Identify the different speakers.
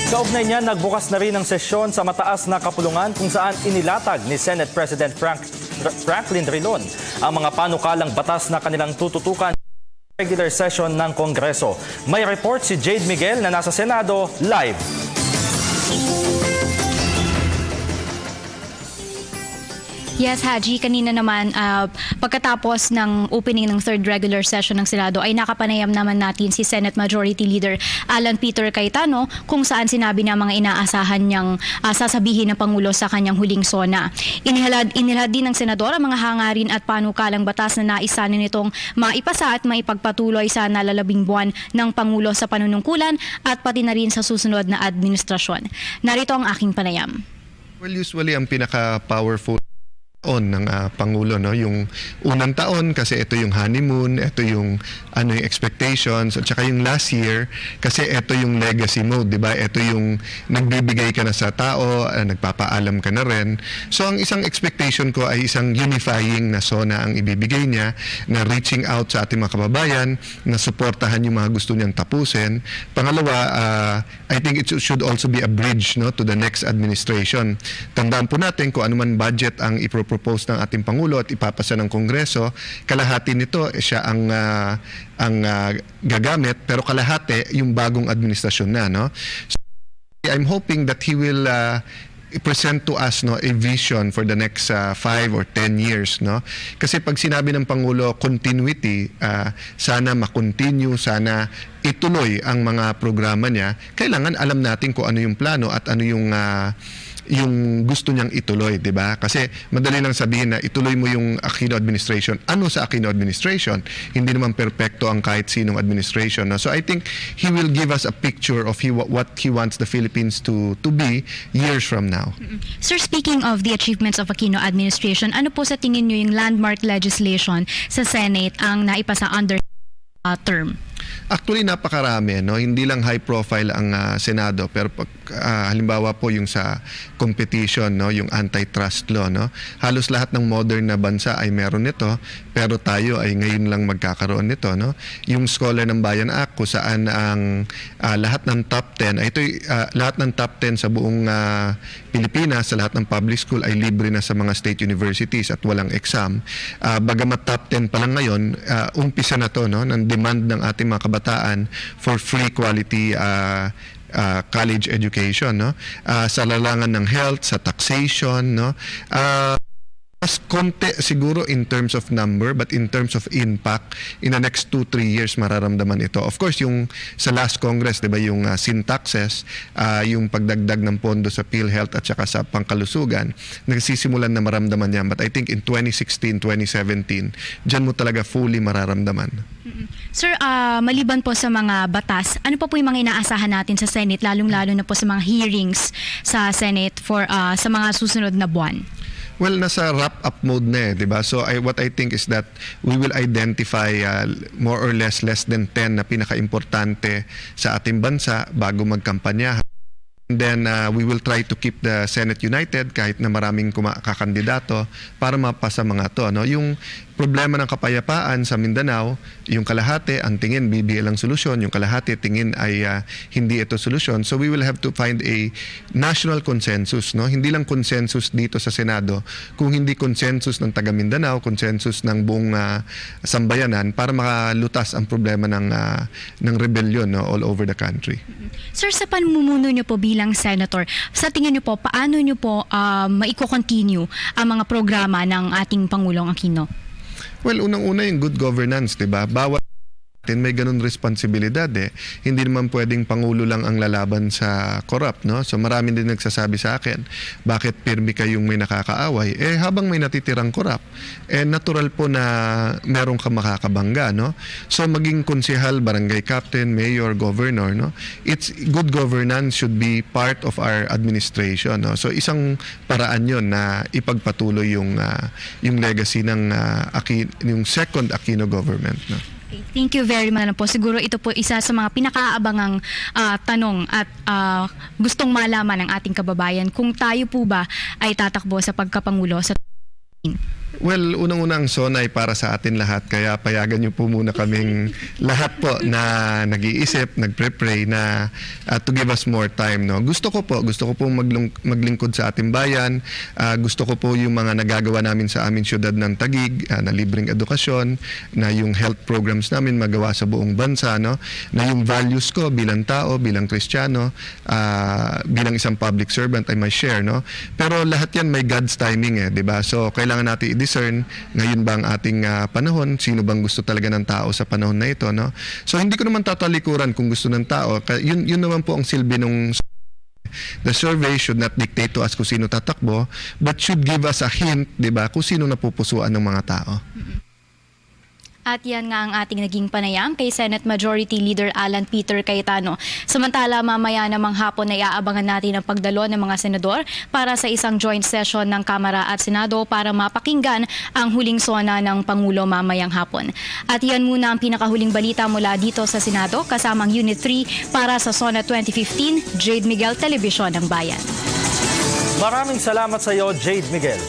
Speaker 1: Kaugnay niya, nagbukas na rin ang sesyon sa mataas na kapulungan kung saan inilatag ni Senate President Franklin Drilon ang mga panukalang batas na kanilang tututukan sa regular session ng Kongreso. May report si Jade Miguel na nasa Senado live.
Speaker 2: Yes, Haji, kanina naman pagkatapos ng opening ng third regular session ng Senado ay nakapanayam naman natin si Senate Majority Leader Alan Peter Cayetano kung saan sinabi na mga inaasahan niyang sasabihin ng Pangulo sa kanyang huling sona. Inilahad din ng Senador ang mga hangarin at panukalang batas na naisanin nitong maipasa at maipagpatuloy sa nalalabing buwan ng Pangulo sa panunungkulan at pati na rin sa susunod na administrasyon. Narito ang aking panayam.
Speaker 3: Well, usually ang pinaka-powerful ng Pangulo, no, yung unang taon kasi ito yung honeymoon, ito yung yung expectations, at saka yung last year kasi ito yung legacy mode, di ba? Ito yung nagbibigay ka na sa tao, nagpapaalam ka na rin. So ang isang expectation ko ay isang unifying na sona ang ibibigay niya, na reaching out sa ating mga kababayan, na suportahan yung mga gusto niyang tapusin. Pangalawa, I think it should also be a bridge, no, to the next administration. Tandaan po natin kung ano man budget ang propose ng ating Pangulo at ipapasa ng Kongreso, kalahati nito siya ang gagamit, pero kalahati yung bagong administrasyon na, no? So, I'm hoping that he will present to us, no, a vision for the next 5 or 10 years, no? Kasi pag sinabi ng Pangulo continuity, sana ma-continue, sana ituloy ang mga programa niya. Kailangan alam natin kung ano yung plano at ano yung gusto niyang ituloy, di ba? Kasi madali lang sabihin na ituloy mo yung Aquino administration. Ano sa Aquino administration? Hindi naman perpekto ang kahit sinong administration, no? So I think he will give us a picture of what he wants the Philippines to be years from now.
Speaker 2: Sir, speaking of the achievements of Aquino administration, ano po sa tingin niyo yung landmark legislation sa Senate ang naipasa under term?
Speaker 3: Actually, napakarami, no? Hindi lang high profile ang Senado, pero halimbawa po yung sa competition, no, yung antitrust law, no? Halos lahat ng modern na bansa ay meron nito, pero tayo ay ngayon lang magkakaroon nito, no? Yung Scholar ng Bayan Act, kung saan ang lahat ng top 10, lahat ng top 10 sa buong Pilipinas, sa lahat ng public school ay libre na sa mga state universities at walang exam. Bagamat top 10 pa lang ngayon, umpisa na to, no, ng demand ng ating mga kabataan for free quality college education, no? Sa larangan ng health, sa taxation, no? Mas konti siguro in terms of number, but in terms of impact, in the next 2-3 years mararamdaman ito. Of course, yung sa last Congress, di ba, yung sin taxes, yung pagdagdag ng pondo sa PhilHealth at saka sa pangkalusugan, nagsisimulan na maramdaman yan. But I think in 2016, 2017, dyan mo talaga fully mararamdaman.
Speaker 2: Sir, maliban po sa mga batas, ano pa po yung mga inaasahan natin sa Senate, lalong-lalo na po sa mga hearings sa Senate for sa mga susunod na buwan?
Speaker 3: Well, nasa wrap-up mode na, di ba? So what I think is that we will identify more or less than 10 na pinaka-importante sa ating bansa bago magkampanya. And then we will try to keep the Senate united kahit na maraming kakandidato para mapasa mga to, no? Yung problema ng kapayapaan sa Mindanao, yung kalahati ang tingin BBL ang solusyon, yung kalahati tingin ay hindi ito solusyon. So we will have to find a national consensus, no? Hindi lang consensus dito sa Senado, kung hindi consensus ng taga Mindanao, consensus ng buong sambayanan para makalutas ang problema ng rebellion, no, all over the country.
Speaker 2: Sir, sa pamumuno niyo po bilang senator, sa tingin niyo po, paano niyo po maiko-continue ang mga programa ng ating Pangulong Aquino?
Speaker 3: Well, unang-una yung good governance, di ba? Bawat may ganun responsibilidad eh. Hindi naman pwedeng Pangulo lang ang lalaban sa corrupt, no? So marami din nagsasabi sa akin, bakit pirmi kayong may nakakaaway? Eh habang may natitirang corrupt, natural po na meron ka makakabangga, no? So maging konsehal, barangay captain, mayor, governor, no? It's good governance should be part of our administration, no? So isang paraan 'yon na ipagpatuloy yung legacy ng yung second Aquino government, no?
Speaker 2: Okay, thank you very much po. Siguro ito po isa sa mga pinakaabangang tanong at gustong malaman ng ating kababayan kung tayo po ba ay tatakbo sa pagkapangulo sa
Speaker 3: Well, unang-unang SONA ay para sa atin lahat, kaya payagan niyo po muna kaming lahat po na nag-iisip, nagpre-pray na to give us more time. No? Gusto ko pong maglingkod sa ating bayan. Gusto ko po yung mga nagagawa namin sa aming syudad ng Taguig, na libreng edukasyon, na yung health programs namin magawa sa buong bansa, no? Na yung values ko bilang tao, bilang Kristiyano, bilang isang public servant ay may share. No? Pero lahat yan may God's timing, di ba? So, kailangan natin i-discern ngayon ba ang ating panahon, sino bang gusto talaga ng tao sa panahon na ito, no? So hindi ko naman tatalikuran kung gusto ng tao. Yun naman po ang silbi nung the survey should not dictate to us kung sino tatakbo, but should give us a hint, di ba, kung sino napupusuan ng mga tao.
Speaker 2: At yan nga ang ating naging panayam kay Senate Majority Leader Alan Peter Cayetano. Samantala, mamaya namang hapon ay aabangan natin ang pagdalo ng mga senador para sa isang joint session ng Kamara at Senado para mapakinggan ang huling sona ng Pangulo mamayang hapon. At yan muna ang pinakahuling balita mula dito sa Senado kasamang Unit 3 para sa SONA 2015, Jade Miguel, Telebisyon ng Bayan.
Speaker 1: Maraming salamat sa iyo, Jade Miguel.